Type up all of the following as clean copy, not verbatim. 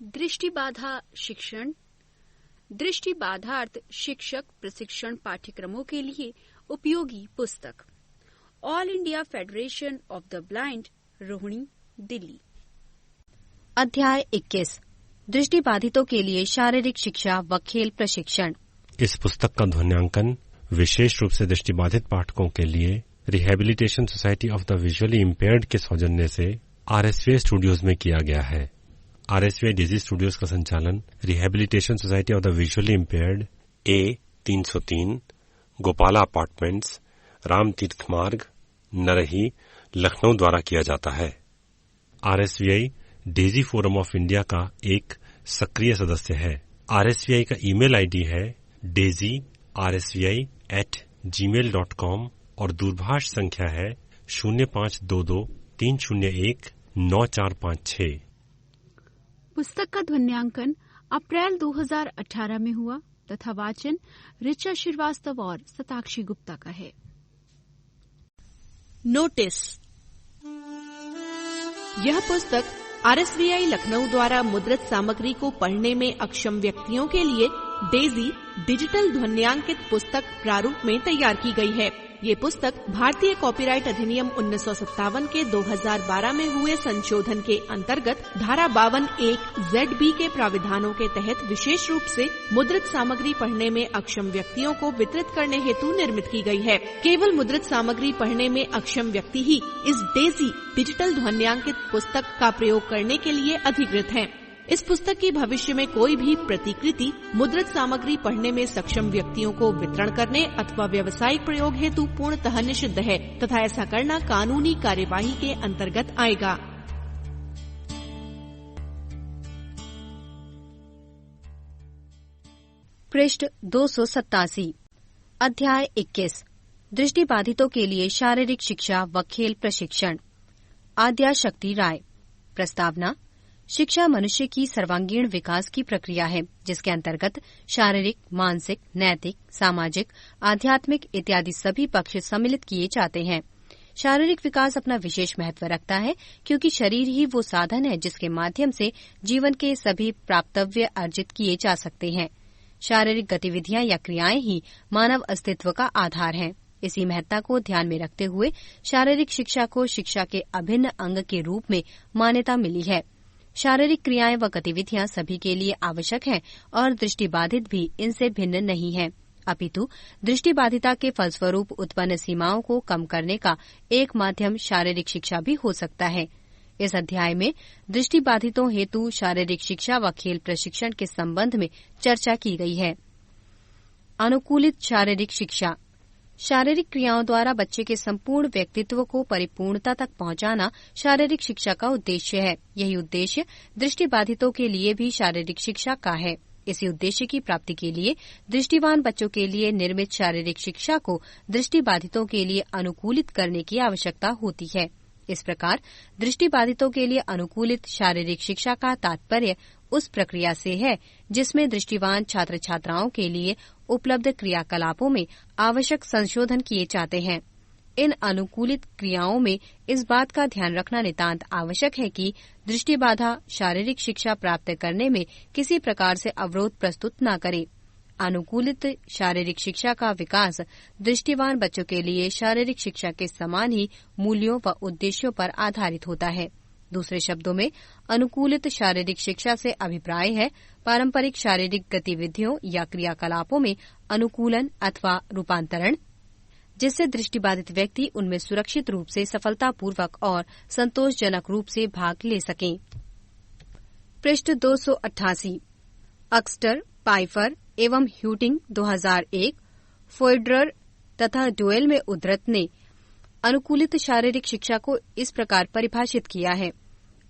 दृष्टिबाधा शिक्षण, दृष्टिबाधार्थ शिक्षक प्रशिक्षण पाठ्यक्रमों के लिए उपयोगी पुस्तक। All India federation of the blind, Rohini, Delhi. अध्याय 21 दृष्टिबाधितों के लिए शारीरिक शिक्षा व खेल प्रशिक्षण। इस पुस्तक का ध्वन्यांकन विशेष रूप से दृष्टिबाधित पाठकों के लिए rehabilitation society of the visually impaired के सौजन्य से RSVI स्टूडियोज में किया गया है। RSVI डेजी स्टूडियोज का संचालन rehabilitation society of the visually impaired A303 Gopala apartments, Ram तीर्थ मार्ग, नरही, लखनऊ द्वारा किया जाता है। RSVI Daisy forum of India का एक सक्रिय सदस्य है। RSVI का ईमेल आईडी है daisyrsvi@gmail.com और दूरभाष संख्या है 0522-301-9456। पुस्तक का ध्वन्यांकन अप्रैल 2018 में हुआ तथा वाचन ऋचा श्रीवास्तव और सताक्षी गुप्ता का है। नोटिस। यह पुस्तक RSVI लखनऊ द्वारा मुद्रित सामग्री को पढ़ने में अक्षम व्यक्तियों के लिए डेजी डिजिटल ध्वन्यांकित पुस्तक प्रारूप में तैयार की गई है। ये पुस्तक भारतीय कॉपीराइट अधिनियम 1957 के 2012 में हुए संशोधन के अंतर्गत धारा 52(1)(ZB) के प्राविधानों के तहत विशेष रूप से मुद्रित सामग्री पढ़ने में अक्षम व्यक्तियों को वितरित करने हेतु निर्मित की गई है। केवल मुद्रित सामग्री पढ़ने में अक्षम व्यक्ति ही इस डेजी डिजिटल ध्वन्यांकित पुस्तक का प्रयोग करने के लिए अधिकृत हैं। इस पुस्तक की भविष्य में कोई भी प्रतिकृति मुद्रित सामग्री पढ़ने में सक्षम व्यक्तियों को वितरण करने अथवा व्यावसायिक प्रयोग हेतु पूर्णतः निषिद्ध है तथा ऐसा करना कानूनी कार्यवाही के अंतर्गत आएगा। पृष्ठ 287 अध्याय 21 दृष्टिबाधितों के लिए शारीरिक शिक्षा व खेल प्रशिक्षण। आद्या शक्ति राय। प्रस्तावना। शिक्षा मनुष्य की सर्वांगीण विकास की प्रक्रिया है जिसके अंतर्गत शारीरिक, मानसिक, नैतिक, सामाजिक, आध्यात्मिक इत्यादि सभी पक्ष सम्मिलित किए जाते हैं। शारीरिक विकास अपना विशेष महत्व रखता है क्योंकि शरीर ही वो साधन है जिसके माध्यम से जीवन के सभी प्राप्तव्य अर्जित किए जा सकते हैं। शारीरिक गतिविधियां या क्रियाएं ही मानव अस्तित्व का आधार हैं। इसी महत्ता को ध्यान में रखते हुए शारीरिक शिक्षा को शिक्षा के अभिन्न अंग के रूप में मान्यता मिली है। शारीरिक क्रियाएं व गतिविधियां सभी के लिए आवश्यक हैं और दृष्टिबाधित भी इनसे भिन्न नहीं है, अपितु दृष्टिबाधिता के फलस्वरूप उत्पन्न सीमाओं को कम करने का एक माध्यम शारीरिक शिक्षा भी हो सकता है। इस अध्याय में दृष्टिबाधितों हेतु शारीरिक शिक्षा व खेल प्रशिक्षण के संबंध में चर्चा की गई है। अनुकूलित शारीरिक शिक्षा। शारीरिक क्रियाओं द्वारा बच्चे के संपूर्ण व्यक्तित्व को परिपूर्णता तक पहुंचाना शारीरिक शिक्षा का उद्देश्य है। यही उद्देश्य दृष्टिबाधितों के लिए भी शारीरिक शिक्षा का है। इसी उद्देश्य की प्राप्ति के लिए दृष्टिवान बच्चों के लिए निर्मित शारीरिक शिक्षा को दृष्टिबाधितों के लिए अनुकूलित करने की आवश्यकता होती है। इस प्रकार दृष्टिबाधितों के लिए अनुकूलित शारीरिक शिक्षा का तात्पर्य उस प्रक्रिया से है जिसमें दृष्टिवान छात्र छात्राओं के लिए उपलब्ध क्रियाकलापों में आवश्यक संशोधन किए जाते हैं। इन अनुकूलित क्रियाओं में इस बात का ध्यान रखना नितांत आवश्यक है कि दृष्टिबाधा शारीरिक शिक्षा प्राप्त करने में किसी प्रकार से अवरोध प्रस्तुत न करे। अनुकूलित शारीरिक शिक्षा का विकास दृष्टिवान बच्चों के लिए शारीरिक शिक्षा के समान ही मूल्यों व उद्देश्यों पर आधारित होता है। दूसरे शब्दों में अनुकूलित शारीरिक शिक्षा से अभिप्राय है पारंपरिक शारीरिक गतिविधियों या क्रियाकलापों में अनुकूलन अथवा रूपांतरण, जिससे दृष्टिबाधित व्यक्ति उनमें सुरक्षित रूप से सफलतापूर्वक और संतोषजनक रूप से भाग ले सकें। पृष्ठ 288 अक्स्टर, पाइफर एवं ह्यूटिंग 2001, फोइड्रर तथा डोएल में उद्धृत ने अनुकूलित शारीरिक शिक्षा को इस प्रकार परिभाषित किया है।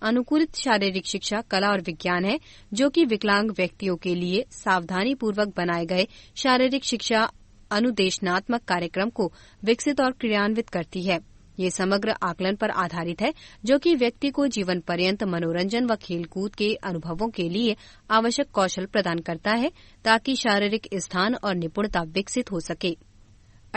अनुकूलित शारीरिक शिक्षा कला और विज्ञान है जो कि विकलांग व्यक्तियों के लिए सावधानी पूर्वक बनाए गए शारीरिक शिक्षा अनुदेशनात्मक कार्यक्रम को विकसित और क्रियान्वित करती है। ये समग्र आकलन पर आधारित है जो कि व्यक्ति को जीवन पर्यंत मनोरंजन व खेलकूद के अनुभवों के लिए आवश्यक कौशल प्रदान करता है ताकि शारीरिक स्थान और निपुणता विकसित हो सके।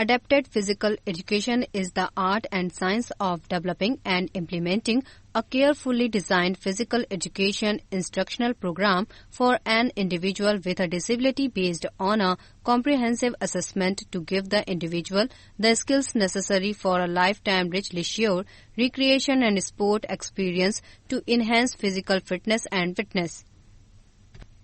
Adapted physical education is the art and science of developing and implementing a carefully designed physical education instructional program for an individual with a disability based on a comprehensive assessment to give the individual the skills necessary for a lifetime rich leisure, recreation and sport experience to enhance physical fitness and fitness.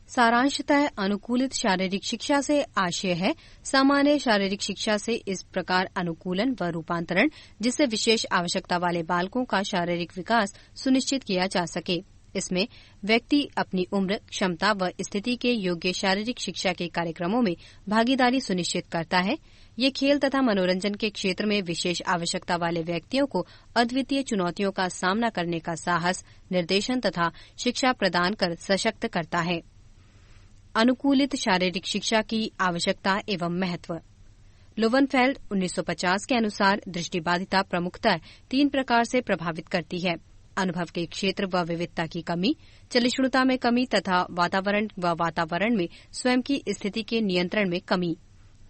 सारांशतः अनुकूलित शारीरिक शिक्षा से आशय है सामान्य शारीरिक शिक्षा से इस प्रकार अनुकूलन व रूपांतरण जिससे विशेष आवश्यकता वाले बालकों का शारीरिक विकास सुनिश्चित किया जा सके। इसमें व्यक्ति अपनी उम्र, क्षमता व स्थिति के योग्य शारीरिक शिक्षा के कार्यक्रमों में भागीदारी सुनिश्चित करता है। ये खेल तथा मनोरंजन के क्षेत्र में विशेष आवश्यकता वाले व्यक्तियों को अद्वितीय चुनौतियों का सामना करने का साहस, निर्देशन तथा शिक्षा प्रदान कर सशक्त करता है। अनुकूलित शारीरिक शिक्षा की आवश्यकता एवं महत्व। लोवेनफेल्ड 1950 के अनुसार दृष्टिबाधिता प्रमुखतः 3 प्रकार से प्रभावित करती है: अनुभव के क्षेत्र व विविधता की कमी, चलिष्णुता में कमी तथा वातावरण में स्वयं की स्थिति के नियंत्रण में कमी।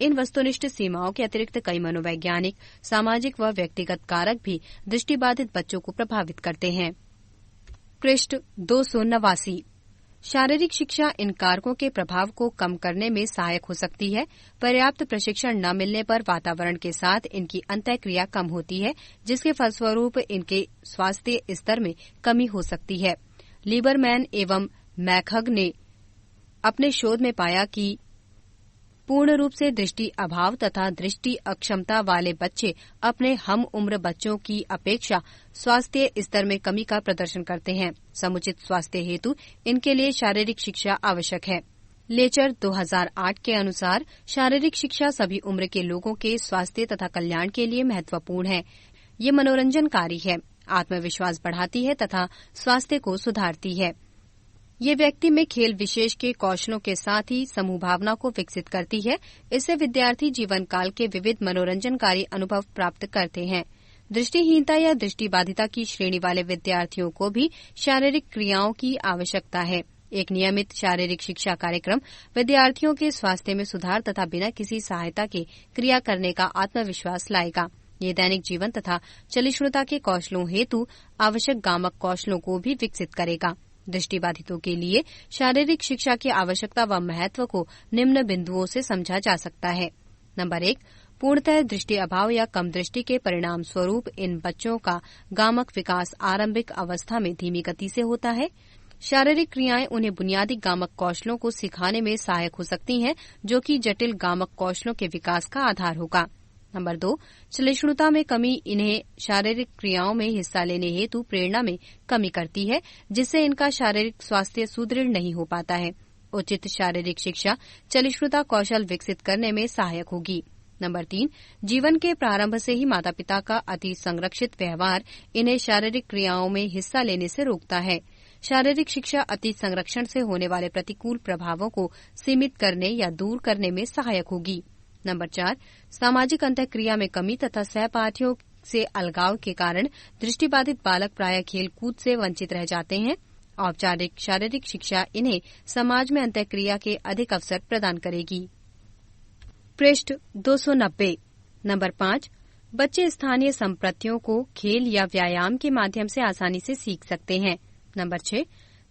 इन वस्तुनिष्ठ सीमाओं के अतिरिक्त कई मनोवैज्ञानिक, सामाजिक व व्यक्तिगत कारक भी दृष्टिबाधित बच्चों को प्रभावित करते हैं। पृष्ठ 289। शारीरिक शिक्षा इन कारकों के प्रभाव को कम करने में सहायक हो सकती है। पर्याप्त प्रशिक्षण न मिलने पर वातावरण के साथ इनकी अंतःक्रिया कम होती है, जिसके फलस्वरूप इनके स्वास्थ्य स्तर में कमी हो सकती है। लीबरमैन एवं मैकहग ने अपने शोध में पाया कि पूर्ण रूप से दृष्टि अभाव तथा दृष्टि अक्षमता वाले बच्चे अपने हम उम्र बच्चों की अपेक्षा स्वास्थ्य स्तर में कमी का प्रदर्शन करते हैं। समुचित स्वास्थ्य हेतु इनके लिए शारीरिक शिक्षा आवश्यक है। लेचर 2008 के अनुसार शारीरिक शिक्षा सभी उम्र के लोगों के स्वास्थ्य तथा कल्याण के लिए महत्वपूर्ण है। ये मनोरंजनकारी है, आत्मविश्वास बढ़ाती है तथा स्वास्थ्य को सुधारती है। ये व्यक्ति में खेल विशेष के कौशलों के साथ ही समूह भावना को विकसित करती है। इससे विद्यार्थी जीवन काल के विविध मनोरंजनकारी अनुभव प्राप्त करते हैं। दृष्टिहीनता या दृष्टिबाधिता की श्रेणी वाले विद्यार्थियों को भी शारीरिक क्रियाओं की आवश्यकता है। एक नियमित शारीरिक शिक्षा कार्यक्रम विद्यार्थियों के स्वास्थ्य में सुधार तथा बिना किसी सहायता के क्रिया करने का आत्मविश्वास लाएगा। ये दैनिक जीवन तथा चलिष्णुता के कौशलों हेतु आवश्यक गामक कौशलों को भी विकसित करेगा। दृष्टिबाधितों के लिए शारीरिक शिक्षा की आवश्यकता व महत्व को निम्न बिंदुओं से समझा जा सकता है। नंबर 1, पूर्णतः दृष्टि अभाव या कम दृष्टि के परिणाम स्वरूप इन बच्चों का गामक विकास आरंभिक अवस्था में धीमी गति से होता है। शारीरिक क्रियाएं उन्हें बुनियादी गामक कौशलों को सिखाने में सहायक हो सकती हैं, जो कि जटिल गामक कौशलों के विकास का आधार होगा। नंबर 2, चलिष्णुता में कमी इन्हें शारीरिक क्रियाओं में हिस्सा लेने हेतु प्रेरणा में कमी करती है, जिससे इनका शारीरिक स्वास्थ्य सुदृढ़ नहीं हो पाता है। उचित शारीरिक शिक्षा चलिष्णुता कौशल विकसित करने में सहायक होगी। नंबर 3, जीवन के प्रारंभ से ही माता पिता का अति संरक्षित व्यवहार इन्हें शारीरिक क्रियाओं में हिस्सा लेने से रोकता है। शारीरिक शिक्षा अति संरक्षण से होने वाले प्रतिकूल प्रभावों को सीमित करने या दूर करने में सहायक होगी। नंबर 4, सामाजिक अंतःक्रिया में कमी तथा सहपाठियों से अलगाव के कारण दृष्टिबाधित बालक प्रायः खेल कूद से वंचित रह जाते हैं। औपचारिक शारीरिक शिक्षा इन्हें समाज में अंतःक्रिया के अधिक अवसर प्रदान करेगी। पृष्ठ 290। नंबर 5, बच्चे स्थानीय संप्रतियों को खेल या व्यायाम के माध्यम से आसानी से सीख सकते हैं। नंबर 6,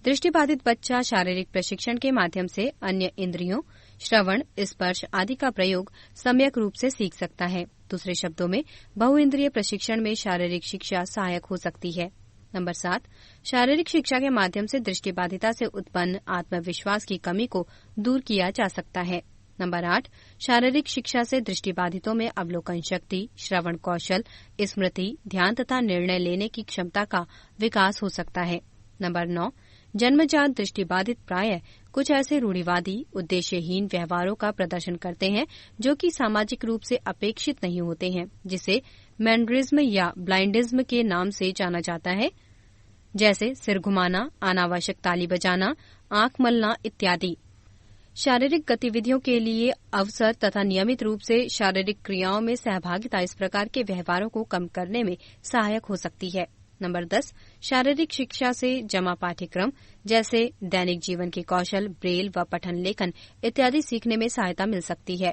दृष्टिबाधित बच्चा शारीरिक प्रशिक्षण के माध्यम से अन्य इंद्रियों, श्रवण, स्पर्श आदि का प्रयोग सम्यक रूप से सीख सकता है। दूसरे शब्दों में बहुइंद्रिय प्रशिक्षण में शारीरिक शिक्षा सहायक हो सकती है। नंबर 7, शारीरिक शिक्षा के माध्यम से दृष्टिबाधिता से उत्पन्न आत्मविश्वास की कमी को दूर किया जा सकता है। नंबर 8, शारीरिक शिक्षा से दृष्टिबाधितों में अवलोकन शक्ति, श्रवण कौशल, स्मृति, ध्यान तथा निर्णय लेने की क्षमता का विकास हो सकता है। नंबर 9, जन्मजात दृष्टिबाधित प्रायः कुछ ऐसे रूढ़िवादी, उद्देश्यहीन व्यवहारों का प्रदर्शन करते हैं जो कि सामाजिक रूप से अपेक्षित नहीं होते हैं, जिसे मैनरिज्म या ब्लाइंडिज्म के नाम से जाना जाता है, जैसे सिर घुमाना, अनावश्यक ताली बजाना, आंख मलना इत्यादि। शारीरिक गतिविधियों के लिए अवसर तथा नियमित रूप से शारीरिक क्रियाओं में सहभागिता इस प्रकार के व्यवहारों को कम करने में सहायक हो सकती है। नंबर 10, शारीरिक शिक्षा से जमा पाठ्यक्रम जैसे दैनिक जीवन के कौशल, ब्रेल व पठन लेखन इत्यादि सीखने में सहायता मिल सकती है।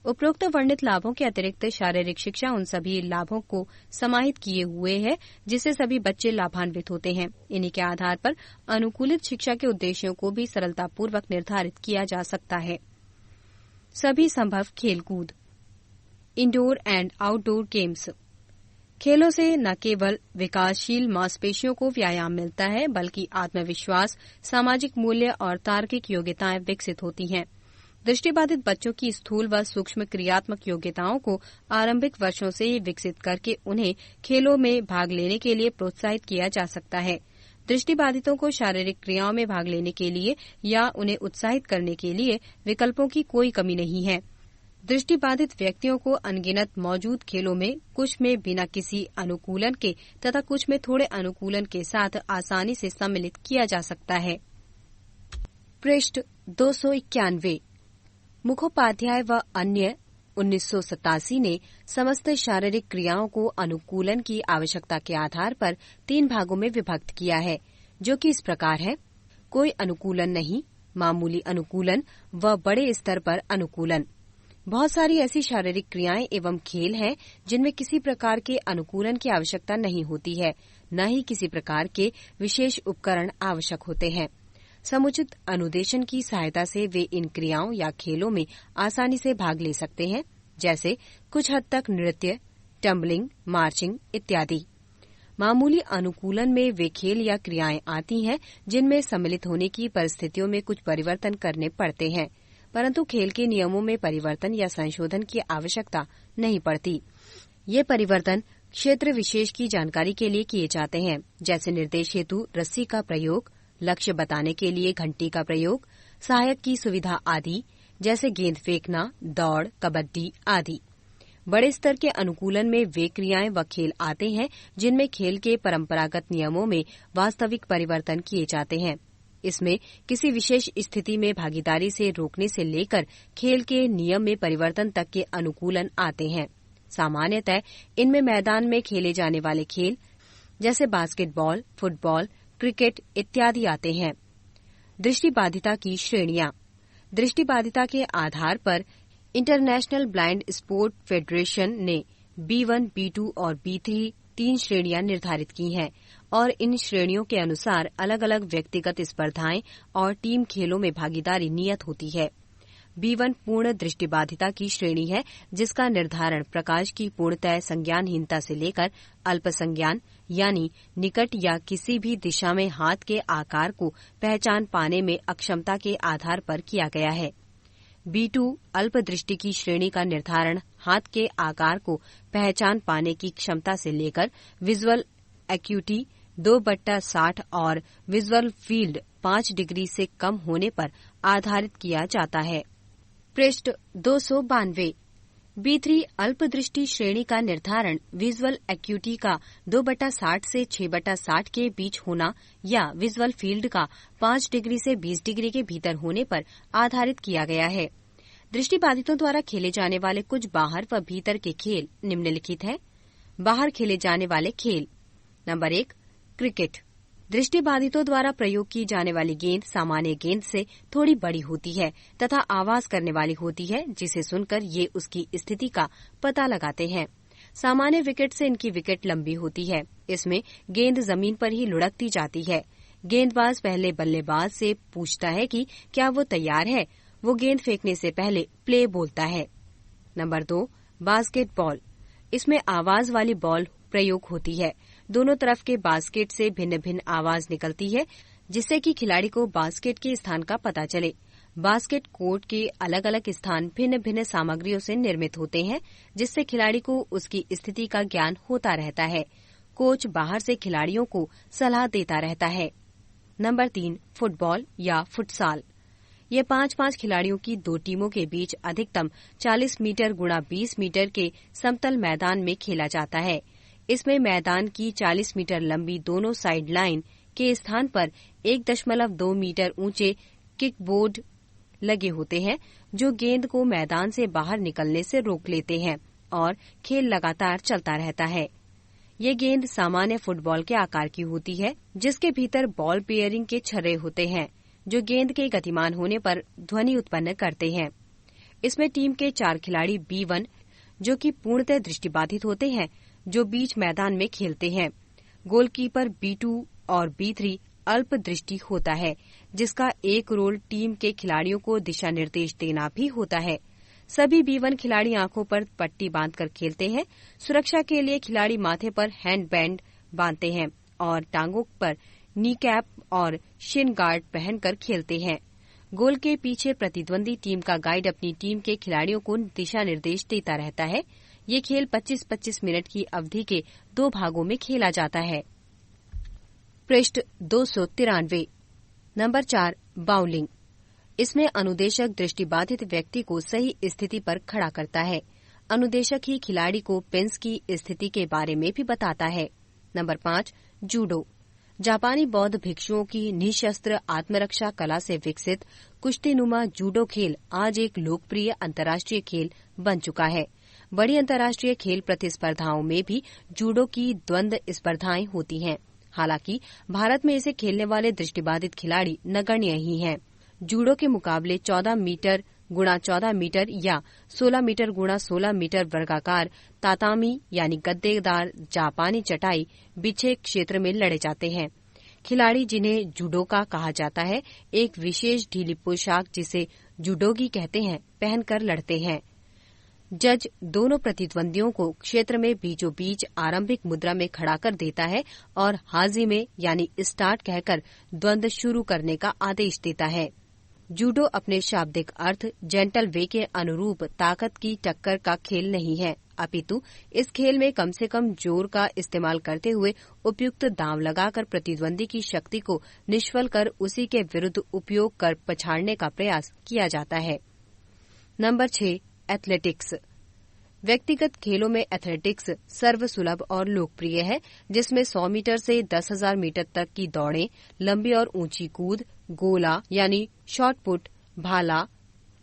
उपरोक्त वर्णित लाभों के अतिरिक्त शारीरिक शिक्षा उन सभी लाभों को समाहित किए हुए है जिससे सभी बच्चे लाभान्वित होते हैं। इन्हीं के आधार पर अनुकूलित शिक्षा के उद्देश्यों को भी सरलतापूर्वक निर्धारित किया जा सकता है। सभी संभव खेलकूद। Indoor and outdoor games. खेलों से न केवल विकासशील मांसपेशियों को व्यायाम मिलता है बल्कि आत्मविश्वास, सामाजिक मूल्य और तार्किक योग्यताएं विकसित होती हैं। दृष्टिबाधित बच्चों की स्थूल व सूक्ष्म क्रियात्मक योग्यताओं को आरंभिक वर्षों से ही विकसित करके उन्हें खेलों में भाग लेने के लिए प्रोत्साहित किया जा सकता है। दृष्टिबाधितों को शारीरिक क्रियाओं में भाग लेने के लिए या उन्हें उत्साहित करने के लिए विकल्पों की कोई कमी नहीं है। दृष्टिबाधित व्यक्तियों को अनगिनत मौजूद खेलों में कुछ में बिना किसी अनुकूलन के तथा कुछ में थोड़े अनुकूलन के साथ आसानी से सम्मिलित किया जा सकता है। पृष्ठ 291। मुखोपाध्याय व अन्य 1987 ने समस्त शारीरिक क्रियाओं को अनुकूलन की आवश्यकता के आधार पर 3 भागों में विभक्त किया है, जो कि इस प्रकार है: कोई अनुकूलन नहीं, मामूली अनुकूलन व बड़े स्तर पर अनुकूलन। बहुत सारी ऐसी शारीरिक क्रियाएं एवं खेल हैं जिनमें किसी प्रकार के अनुकूलन की आवश्यकता नहीं होती है, न ही किसी प्रकार के विशेष उपकरण आवश्यक होते हैं। समुचित अनुदेशन की सहायता से वे इन क्रियाओं या खेलों में आसानी से भाग ले सकते हैं, जैसे कुछ हद तक नृत्य, टम्बलिंग, मार्चिंग इत्यादि। मामूली अनुकूलन में वे खेल या क्रियाएं आती हैं जिनमें सम्मिलित होने की परिस्थितियों में कुछ परिवर्तन करने पड़ते हैं, परंतु खेल के नियमों में परिवर्तन या संशोधन की आवश्यकता नहीं पड़ती। ये परिवर्तन क्षेत्र विशेष की जानकारी के लिए किए जाते हैं, जैसे निर्देश हेतु रस्सी का प्रयोग, लक्ष्य बताने के लिए घंटी का प्रयोग, सहायक की सुविधा आदि, जैसे गेंद फेंकना, दौड़, कबड्डी आदि। बड़े स्तर के अनुकूलन में वे क्रियाएं व खेल आते हैं जिनमें खेल के परंपरागत नियमों में वास्तविक परिवर्तन किए जाते हैं। इसमें किसी विशेष स्थिति में भागीदारी से रोकने से लेकर खेल के नियम में परिवर्तन तक के अनुकूलन आते हैं। सामान्यतः इनमें मैदान में खेले जाने वाले खेल जैसे बास्केटबॉल, फुटबॉल, क्रिकेट इत्यादि आते हैं। दृष्टिबाधिता की श्रेणियां। दृष्टिबाधिता के आधार पर इंटरनेशनल ब्लाइंड स्पोर्ट फेडरेशन ने B1, B2 और B3 3 श्रेणियां निर्धारित की हैं और इन श्रेणियों के अनुसार अलग अलग व्यक्तिगत स्पर्धाएं और टीम खेलों में भागीदारी नियत होती है। B1 पूर्ण दृष्टिबाधिता की श्रेणी है, जिसका निर्धारण प्रकाश की पूर्णतः संज्ञानहीनता से लेकर अल्प संज्ञान यानी निकट या किसी भी दिशा में हाथ के आकार को पहचान पाने में अक्षमता के आधार पर किया गया है। B2 अल्प दृष्टि की श्रेणी का निर्धारण हाथ के आकार को पहचान पाने की क्षमता से लेकर विजुअल एक्यूटी 2/60 और विजुअल फील्ड 5 डिग्री से कम होने पर आधारित किया जाता है। पृष्ठ 292। B3 अल्प दृष्टि श्रेणी का निर्धारण विजुअल एक्यूटी का 2/60 से 6/60 के बीच होना या विजुअल फील्ड का 5 डिग्री से 20 डिग्री के भीतर होने पर आधारित किया गया है। दृष्टिबाधितों द्वारा खेले जाने वाले कुछ बाहर व भीतर के खेल निम्नलिखित हैं। बाहर खेले जाने वाले खेल। Number 1, cricket. दृष्टिबाधितों द्वारा प्रयोग की जाने वाली गेंद सामान्य गेंद से थोड़ी बड़ी होती है तथा आवाज करने वाली होती है, जिसे सुनकर ये उसकी स्थिति का पता लगाते हैं। सामान्य विकेट से इनकी विकेट लंबी होती है। इसमें गेंद जमीन पर ही लुढ़कती जाती है। गेंदबाज पहले बल्लेबाज से पूछता है कि क्या वो तैयार है। वो गेंद फेंकने से पहले प्ले बोलता है। Number 2, basketball. इसमें आवाज वाली बॉल प्रयोग होती है। दोनों तरफ के बास्केट से भिन्न भिन्न आवाज निकलती है, जिससे कि खिलाड़ी को बास्केट के स्थान का पता चले। बास्केट कोर्ट के अलग अलग स्थान भिन्न भिन्न सामग्रियों से निर्मित होते हैं, जिससे खिलाड़ी को उसकी स्थिति का ज्ञान होता रहता है। कोच बाहर से खिलाड़ियों को सलाह देता रहता है। नंबर 3, फुटबॉल या फुटसाल। ये 5-5 खिलाड़ियों की 2 टीमों के बीच अधिकतम 40 मीटर गुणा 20 मीटर के समतल मैदान में खेला जाता है। इसमें मैदान की 40 मीटर लंबी दोनों साइड लाइन के स्थान पर 1.2 मीटर ऊंचे किकबोर्ड लगे होते हैं, जो गेंद को मैदान से बाहर निकलने से रोक लेते हैं और खेल लगातार चलता रहता है। ये गेंद सामान्य फुटबॉल के आकार की होती है, जिसके भीतर बॉल बेयरिंग के छर्रे होते हैं, जो गेंद के गतिमान होने पर ध्वनि उत्पन्न करते हैं। इसमें टीम के 4 खिलाड़ी B1 जो कि पूर्णतः दृष्टिबाधित होते हैं, जो बीच मैदान में खेलते हैं। गोलकीपर B2 और B3 अल्प दृष्टि होता है, जिसका एक रोल टीम के खिलाड़ियों को दिशा निर्देश देना भी होता है। सभी B1 खिलाड़ी आंखों पर पट्टी बांधकर खेलते हैं। सुरक्षा के लिए खिलाड़ी माथे पर हैंडबैंड बांधते हैं और टांगों पर नी कैप और शिन गार्ड पहनकर खेलते हैं। गोल के पीछे प्रतिद्वंदी टीम का गाइड अपनी टीम के खिलाड़ियों को दिशा निर्देश देता रहता है। ये खेल 25-25 मिनट की अवधि के 2 भागों में खेला जाता है। पृष्ठ 293। Number 4 bowling. इसमें अनुदेशक दृष्टिबाधित व्यक्ति को सही स्थिति पर खड़ा करता है। अनुदेशक ही खिलाड़ी को पिंस की स्थिति के बारे में भी बताता है। Number 5 judo. जापानी बौद्ध भिक्षुओं की निशस्त्र आत्मरक्षा कला से विकसित कुश्तीनुमा जूडो खेल आज एक लोकप्रिय अंतर्राष्ट्रीय खेल बन चुका है। बड़ी अंतर्राष्ट्रीय खेल प्रतिस्पर्धाओं में भी जूडो की द्वंद्व स्पर्धाएं होती हैं। हालांकि भारत में इसे खेलने वाले दृष्टिबाधित खिलाड़ी नगण्य ही हैं। जूडो के मुकाबले 14 मीटर गुणा 14 मीटर या 16 मीटर गुणा 16 मीटर वर्गाकार तातामी यानी गद्देदार जापानी चटाई बिछे क्षेत्र में लड़े जाते हैं। खिलाड़ी, जिन्हें जूडोका कहा जाता है, एक विशेष ढीली पोशाक जिसे जूडोगी कहते हैं, पहनकर लड़ते हैं। जज दोनों प्रतिद्वंदियों को क्षेत्र में बीचों बीच आरंभिक मुद्रा में खड़ा कर देता है और हाजी में यानी स्टार्ट कहकर द्वंद्व शुरू करने का आदेश देता है। जूडो अपने शाब्दिक अर्थ जेंटल वे के अनुरूप ताकत की टक्कर का खेल नहीं है, अपितु इस खेल में कम से कम जोर का इस्तेमाल करते हुए उपयुक्त दांव लगाकर प्रतिद्वंदी की शक्ति को निष्फल कर उसी के विरुद्ध उपयोग कर पछाड़ने का प्रयास किया जाता है। Number 6 athletics. व्यक्तिगत खेलों में एथलेटिक्स सर्वसुलभ और लोकप्रिय है, जिसमें 100 मीटर से 10,000 मीटर तक की दौड़ें, लंबी और ऊंची कूद, गोला यानी शॉट पुट, भाला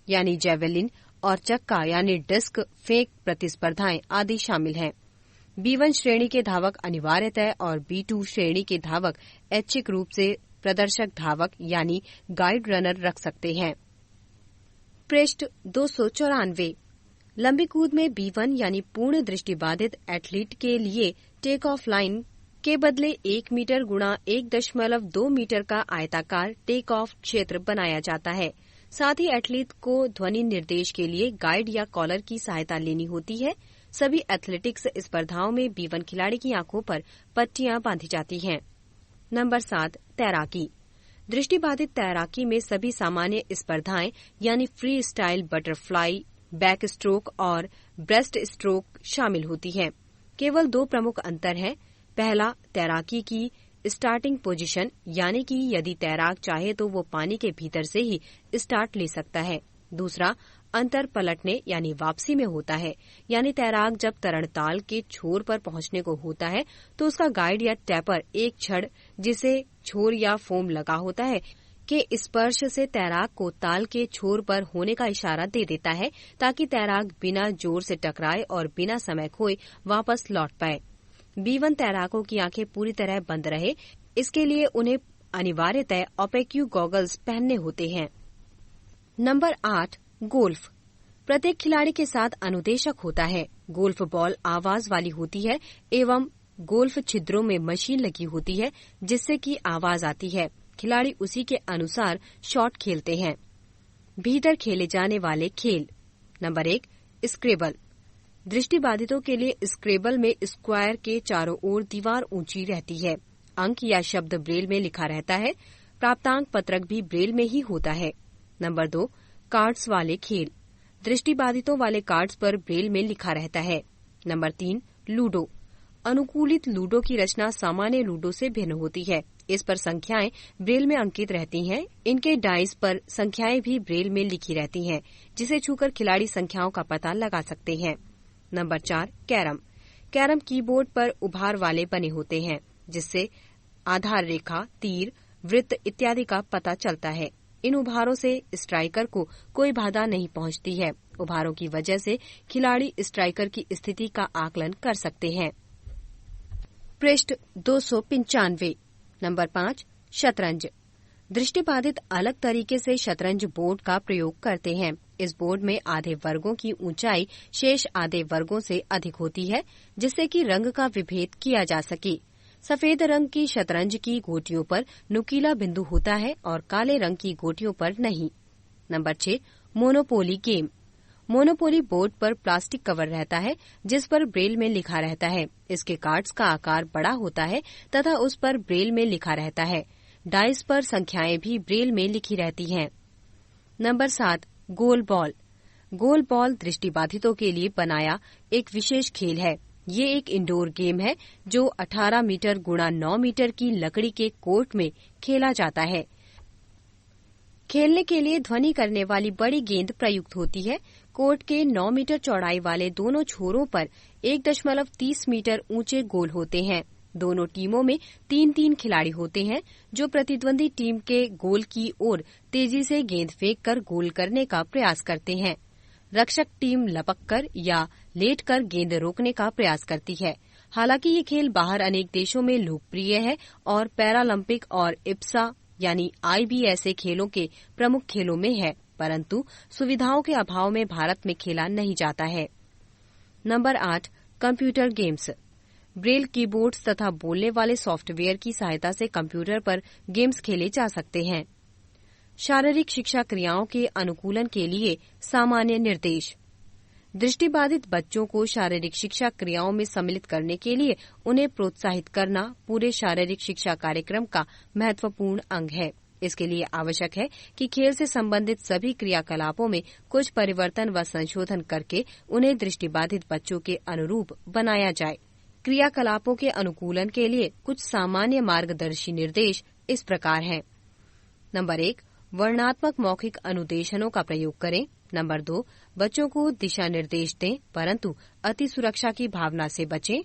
यानी जेवेलिन और चक्का यानी डिस्क फेंक प्रतिस्पर्धाएं आदि शामिल हैं। B1 श्रेणी के धावक अनिवार्यतः और B2 श्रेणी के धावक ऐच्छिक रूप से प्रदर्शक धावक यानी गाइड रनर रख सकते हैं। पृष्ठ 294। लंबी कूद में B1 यानी पूर्ण दृष्टिबाधित एथलीट के लिए टेक ऑफ लाइन के बदले 1 मीटर गुणा 1.2 मीटर का आयताकार टेक ऑफ क्षेत्र बनाया जाता है। साथ ही एथलीट को ध्वनि निर्देश के लिए गाइड या कॉलर की सहायता लेनी होती है। सभी एथलेटिक्स स्पर्धाओं में B1 खिलाड़ी की आंखों पर पट्टियां बांधी जाती हैं। नंबर 7 तैराकी। दृष्टिबाधित तैराकी में सभी सामान्य स्पर्धाएं यानी free style, butterfly, back stroke और ब्रेस्ट स्ट्रोक शामिल होती हैं। केवल 2 प्रमुख अंतर हैं। पहला, तैराकी की स्टार्टिंग पोजीशन, यानी कि यदि तैराक चाहे तो वो पानी के भीतर से ही स्टार्ट ले सकता है। दूसरा अंतर पलटने यानी वापसी में होता है, यानी तैराक जब तरणताल के छोर पर पहुंचने को होता है तो उसका गाइड या टैपर एक छड़ जिसे छोर या फोम लगा होता है के स्पर्श से तैराक को ताल के छोर पर होने का इशारा दे देता है, ताकि तैराक बिना जोर से टकराए और बिना समय खोए वापस लौट पाए। B1 तैराकों की आंखें पूरी तरह बंद रहे, इसके लिए उन्हें अनिवार्यतः ओपेक्यू गॉगल्स पहनने होते हैं। Number 8 golf. प्रत्येक खिलाड़ी के साथ अनुदेशक होता है। गोल्फ बॉल आवाज वाली होती है एवं गोल्फ छिद्रों में मशीन लगी होती है जिससे कि आवाज आती है। खिलाड़ी उसी के अनुसार शॉट खेलते हैं। भीतर खेले जाने वाले खेल। Number 1 scribble. दृष्टिबाधितों के लिए स्क्रेबल में स्क्वायर के चारों ओर दीवार ऊंची रहती है। अंक या शब्द ब्रेल में लिखा रहता है। प्राप्तांक पत्रक भी ब्रेल में ही होता है। नंबर 2 कार्ड्स वाले खेल। दृष्टिबाधितों वाले कार्ड्स पर ब्रेल में लिखा रहता है। Number 3 ludo. अनुकूलित लूडो की रचना सामान्य लूडो से भिन्न होती है। इस पर संख्याएं ब्रेल में अंकित रहती हैं। इनके डाइस पर संख्याएं भी ब्रेल में लिखी रहती हैं, जिसे छूकर खिलाड़ी संख्याओं का पता लगा सकते हैं। Number 4 carrom. कैरम कीबोर्ड पर उभार वाले बने होते हैं, जिससे आधार रेखा, तीर, वृत्त इत्यादि का पता चलता है। इन उभारों से स्ट्राइकर को कोई बाधा नहीं पहुंचती है। उभारों की वजह से खिलाड़ी स्ट्राइकर की स्थिति का आकलन कर सकते हैं। पृष्ठ 295। नंबर 5 शतरंज। दृष्टिबाधित अलग तरीके से शतरंज बोर्ड का प्रयोग करते हैं। इस बोर्ड में आधे वर्गों की ऊंचाई शेष आधे वर्गों से अधिक होती है, जिससे कि रंग का विभेद किया जा सके। सफेद रंग की शतरंज की गोटियों पर नुकीला बिंदु होता है और काले रंग की गोटियों पर नहीं। Number 6, monopoly game. Monopoly board पर प्लास्टिक कवर रहता है जिस पर ब्रेल में लिखा रहता है। इसके कार्ड्स का आकार बड़ा होता है तथा उस पर ब्रेल में लिखा रहता है। डाइस पर संख्याएं भी ब्रेल में लिखी रहती हैं। नंबर 7, गोल बॉल। गोल बॉल दृष्टिबाधितों के लिए बनाया एक विशेष खेल है। ये एक इंडोर गेम है जो 18 मीटर गुणा 9 मीटर की लकड़ी के कोर्ट में खेला जाता है। खेलने के लिए ध्वनि करने वाली बड़ी गेंद प्रयुक्त होती है। कोर्ट के 9 मीटर चौड़ाई वाले दोनों छोरों पर 1.30 मीटर ऊंचे गोल होते हैं। दोनों टीमों में 3-3 खिलाड़ी होते हैं जो प्रतिद्वंदी टीम के गोल की ओर तेजी से गेंद फेंक कर गोल करने का प्रयास करते हैं। रक्षक टीम लपककर या लेटकर गेंद रोकने का प्रयास करती है। हालांकि ये खेल बाहर अनेक देशों में लोकप्रिय है और पैरालंपिक और इप्सा यानी IBSA खेलों के प्रमुख खेलों में है, परंतु सुविधाओं के अभाव में भारत में खेला नहीं जाता है। Number 8, computer games. Braille keyboards तथा बोलने वाले सॉफ्टवेयर की सहायता से कंप्यूटर पर गेम्स खेले जा सकते हैं। शारीरिक शिक्षा क्रियाओं के अनुकूलन के लिए सामान्य निर्देश। दृष्टिबाधित बच्चों को शारीरिक शिक्षा क्रियाओं में सम्मिलित करने के लिए उन्हें प्रोत्साहित करना पूरे शारीरिक शिक्षा कार्यक्रम का महत्वपूर्ण अंग है। इसके लिए आवश्यक है कि खेल से संबंधित सभी क्रियाकलापों में कुछ परिवर्तन व संशोधन करके उन्हें दृष्टिबाधित बच्चों के अनुरूप बनाया जाए। क्रियाकलापों के अनुकूलन के लिए कुछ सामान्य मार्गदर्शी निर्देश इस प्रकार हैं। नंबर 1, वर्णनात्मक मौखिक अनुदेशनों का प्रयोग करें। नंबर 2, बच्चों को दिशा निर्देश दें परंतु अति सुरक्षा की भावना से बचें।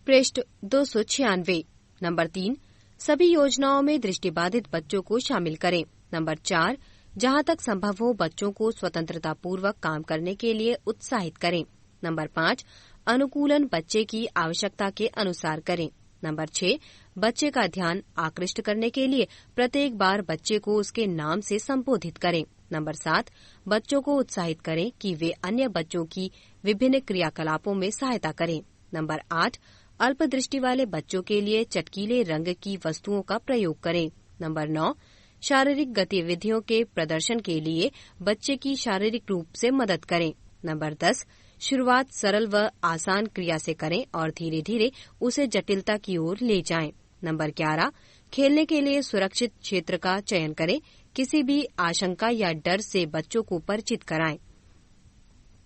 पृष्ठ 296। नंबर 3, सभी योजनाओं में दृष्टिबाधित बच्चों को शामिल करें। नंबर 4, जहां तक संभव हो बच्चों को स्वतंत्रता पूर्वक काम करने के लिए उत्साहित करें। नंबर 5, अनुकूलन बच्चे की आवश्यकता के अनुसार करें। नंबर 6, बच्चे का ध्यान आकृष्ट करने के लिए प्रत्येक बार बच्चे को उसके नाम से संबोधित करें। नंबर 7, बच्चों को उत्साहित करें कि वे अन्य बच्चों की विभिन्न क्रियाकलापों में सहायता करें। नंबर 8, अल्प दृष्टि वाले बच्चों के लिए चटकीले रंग की वस्तुओं का प्रयोग करें। नंबर 9, शारीरिक गतिविधियों के प्रदर्शन के लिए बच्चे की शारीरिक रूप से मदद करें। नंबर 10, शुरुआत सरल व आसान क्रिया से करें और धीरे धीरे उसे जटिलता की ओर ले जाएं। नंबर 11, खेलने के लिए सुरक्षित क्षेत्र का चयन करें। किसी भी आशंका या डर से बच्चों को परिचित कराएं।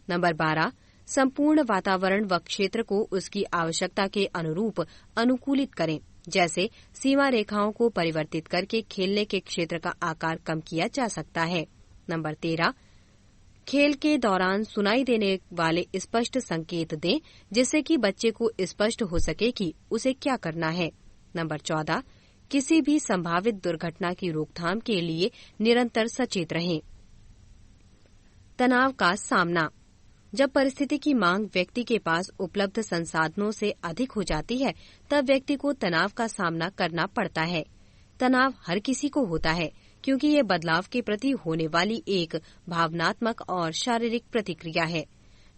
नंबर 12, संपूर्ण वातावरण व क्षेत्र को उसकी आवश्यकता के अनुरूप अनुकूलित करें। जैसे सीमा रेखाओं को परिवर्तित करके खेलने के क्षेत्र का आकार कम किया जा सकता है। नंबर 13, खेल के दौरान सुनाई देने वाले स्पष्ट संकेत दें जिससे कि बच्चे को स्पष्ट हो सके कि उसे क्या करना है। नंबर 14, किसी भी संभावित दुर्घटना की रोकथाम के लिए निरंतर सचेत रहें। तनाव का सामना। जब परिस्थिति की मांग व्यक्ति के पास उपलब्ध संसाधनों से अधिक हो जाती है तब व्यक्ति को तनाव का सामना करना पड़ता है। तनाव हर किसी को होता है क्योंकि ये बदलाव के प्रति होने वाली एक भावनात्मक और शारीरिक प्रतिक्रिया है।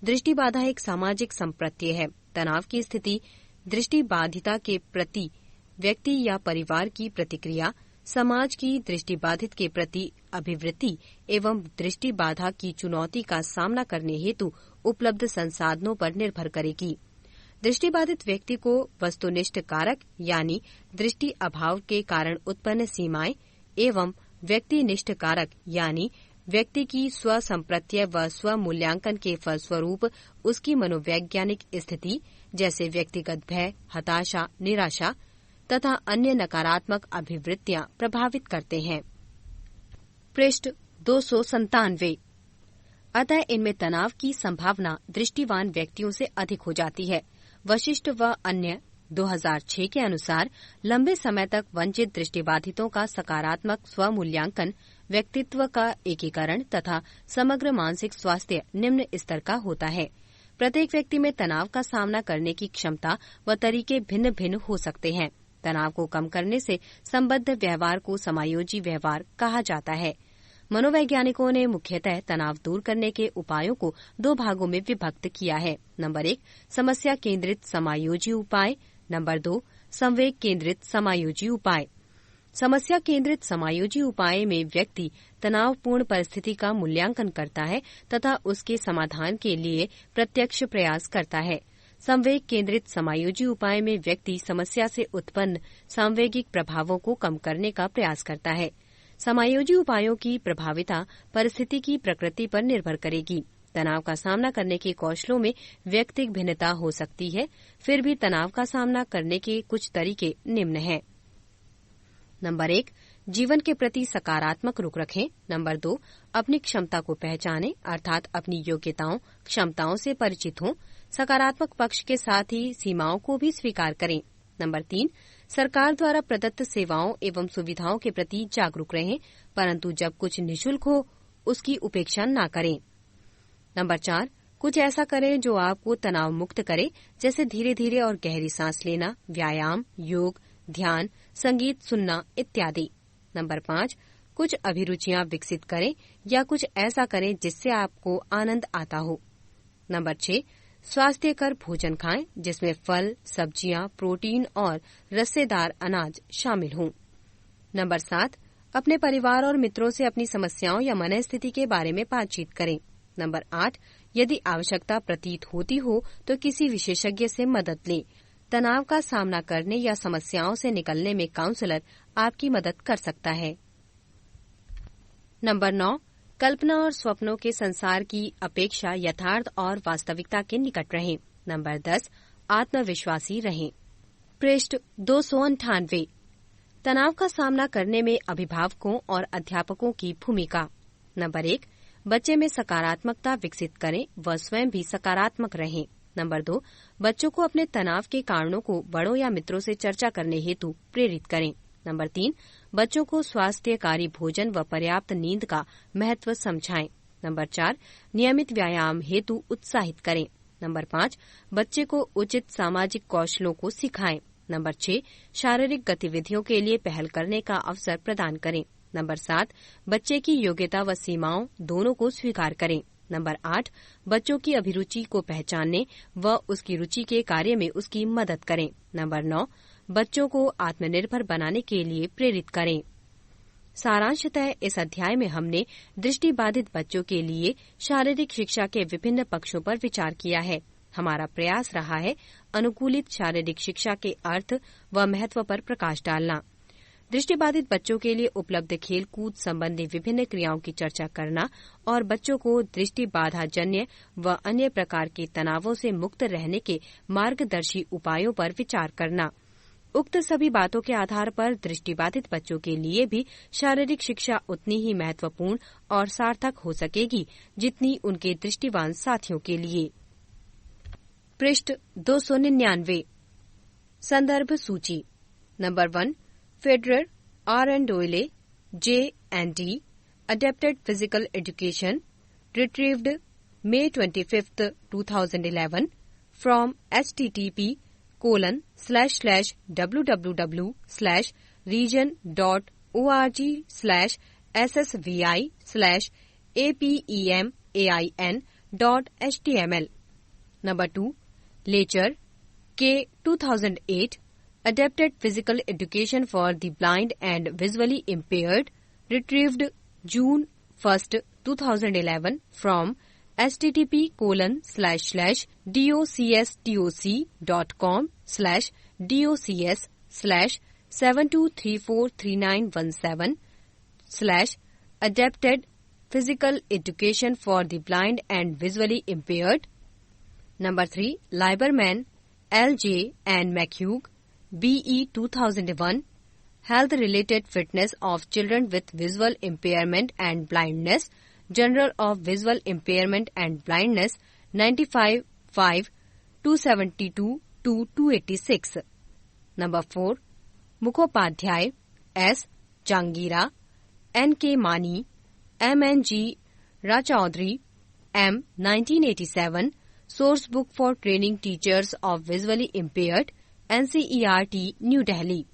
दृष्टिबाधा एक सामाजिक संप्रत्यय है। तनाव की स्थिति दृष्टिबाधिता के प्रति व्यक्ति या परिवार की प्रतिक्रिया, समाज की दृष्टिबाधित के प्रति अभिवृत्ति एवं दृष्टिबाधा की चुनौती का सामना करने हेतु उपलब्ध संसाधनों पर निर्भर करेगी। दृष्टिबाधित व्यक्ति को वस्तुनिष्ठ कारक यानी दृष्टि अभाव के कारण उत्पन्न सीमाएं एवं व्यक्तिनिष्ठ कारक यानी व्यक्ति की स्व संप्रत्यय व स्व मूल्यांकन के फलस्वरूप उसकी मनोवैज्ञानिक स्थिति जैसे व्यक्तिगत भय, हताशा, निराशा तथा अन्य नकारात्मक अभिवृत्तियां प्रभावित करते हैं। पृष्ठ 297। अतः इनमें तनाव की संभावना दृष्टिवान व्यक्तियों से अधिक हो जाती है। वशिष्ठ व अन्य 2006 के अनुसार लंबे समय तक वंचित दृष्टिबाधितों का सकारात्मक स्वमूल्यांकन, व्यक्तित्व का एकीकरण तथा समग्र मानसिक स्वास्थ्य निम्न स्तर का होता है। प्रत्येक व्यक्ति में तनाव का सामना करने की क्षमता व तरीके भिन्न भिन्न हो सकते हैं। तनाव को कम करने से संबद्ध व्यवहार को समायोजी व्यवहार कहा जाता है। मनोवैज्ञानिकों ने मुख्यतः तनाव दूर करने के उपायों को 2 भागों में विभक्त किया है। नंबर 1 समस्या केंद्रित समायोजी उपाय, नंबर 2 संवेग केंद्रित समायोजी उपाय। समस्या केंद्रित समायोजी उपाय में व्यक्ति तनावपूर्ण परिस्थिति का मूल्यांकन करता है तथा उसके समाधान के लिए प्रत्यक्ष प्रयास करता है। संवेग केंद्रित समायोजी उपाय में व्यक्ति समस्या से उत्पन्न सांवेगिक प्रभावों को कम करने का प्रयास करता है। समायोजी उपायों की प्रभाविता परिस्थिति की प्रकृति पर निर्भर करेगी। तनाव का सामना करने के कौशलों में व्यक्तिगत भिन्नता हो सकती है, फिर भी तनाव का सामना करने के कुछ तरीके निम्न हैं। नंबर 1 जीवन के प्रति सकारात्मक रुख रखें। नंबर 2 अपनी क्षमता को पहचानें, अर्थात अपनी योग्यताओं क्षमताओं से परिचित हों। सकारात्मक पक्ष के साथ ही सीमाओं को भी स्वीकार करें। नंबर 3 सरकार द्वारा प्रदत्त सेवाओं एवं सुविधाओं के प्रति जागरूक रहें, परंतु जब कुछ निःशुल्क हो उसकी उपेक्षा न करें। नंबर 4 कुछ ऐसा करें जो आपको तनाव मुक्त करे, जैसे धीरे धीरे और गहरी सांस लेना, व्यायाम, योग, ध्यान, संगीत सुनना इत्यादि। नंबर 5 कुछ अभिरुचियां विकसित करें या कुछ ऐसा करें जिससे आपको आनंद आता हो। नंबर 6 स्वास्थ्यकर भोजन खाएं, जिसमें फल, सब्जियां, प्रोटीन और रस्सेदार अनाज शामिल हों। नंबर 7 अपने परिवार और मित्रों से अपनी समस्याओं या मनःस्थिति के बारे में बातचीत करें। नंबर 8 यदि आवश्यकता प्रतीत होती हो तो किसी विशेषज्ञ से मदद लें। तनाव का सामना करने या समस्याओं से निकलने में काउंसलर आपकी मदद कर सकता है। नंबर 9 कल्पना और स्वप्नों के संसार की अपेक्षा यथार्थ और वास्तविकता के निकट रहें। नंबर 10 आत्मविश्वासी रहें। पृष्ठ 298 तनाव का सामना करने में अभिभावकों और अध्यापकों की भूमिका। नंबर 1 बच्चे में सकारात्मकता विकसित करें, वह स्वयं भी सकारात्मक रहें। नंबर 2 बच्चों को अपने तनाव के कारणों को बड़ों या मित्रों से चर्चा करने हेतु प्रेरित करें। नंबर 3 बच्चों को स्वास्थ्यकारी भोजन व पर्याप्त नींद का महत्व समझाएं। नंबर 4 नियमित व्यायाम हेतु उत्साहित करें। नंबर 5 बच्चे को उचित सामाजिक कौशलों को सिखाएं। नंबर 6 शारीरिक गतिविधियों के लिए पहल करने का अवसर प्रदान करें। नंबर 7 बच्चे की योग्यता व सीमाओं दोनों को स्वीकार करें। नंबर 8 बच्चों की अभिरुचि को पहचानने व उसकी रुचि के कार्य में उसकी मदद करें। नंबर 9 बच्चों को आत्मनिर्भर बनाने के लिए प्रेरित करें। सारांशतः इस अध्याय में हमने दृष्टिबाधित बच्चों के लिए शारीरिक शिक्षा के विभिन्न पक्षों पर विचार किया है। हमारा प्रयास रहा है अनुकूलित शारीरिक शिक्षा के अर्थ व महत्व पर प्रकाश डालना, दृष्टिबाधित बच्चों के लिए उपलब्ध खेलकूद संबंधी विभिन्न क्रियाओं की चर्चा करना और बच्चों को दृष्टि बाधाजन्य व अन्य प्रकार के तनावों से मुक्त रहने के मार्गदर्शी उपायों पर विचार करना। उक्त सभी बातों के आधार पर दृष्टिबाधित बच्चों के लिए भी शारीरिक शिक्षा उतनी ही महत्वपूर्ण और सार्थक हो सकेगी जितनी उनके दृष्टिवान साथियों के लिए। पृष्ठ 299 संदर्भ सूची। Number 1 Federer, R. N. Doyle, J. and D. Adapted Physical Education, retrieved May 25, 2011 from http://www/region.org/apemain.html. Number 2 Lacher, K. 2008 Adapted Physical Education for the Blind and Visually Impaired, retrieved June 1, 2011 from http://docs.com/docs/72343917/Adapted Physical Education for the Blind and Visually Impaired. Number 3 Lieberman, L.J. and McHugh, B.E. 2001 Health-Related Fitness of Children with Visual Impairment and Blindness, Journal of Visual Impairment and Blindness, 95-5, 272-286. Number 4 Mukhopadhyay, S. Jangira, N.K. Mani, M.N.G. Rachaudhary, M. 1987, Source Book for Training Teachers of Visually Impaired, NCERT, New Delhi.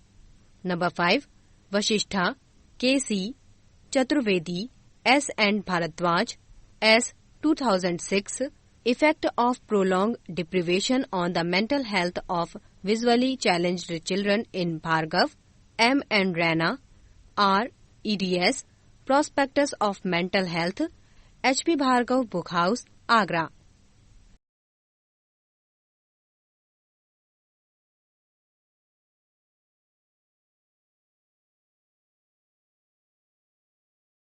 Number 5. Vashishta, K.C. Chaturvedi, S. and Bharadwaj, S. 2006. Effect of prolonged deprivation on the mental health of visually challenged children in Bhargav, M. and Rana, R. eds. Prospectus of Mental Health, H.P. Bhargav Book House, Agra.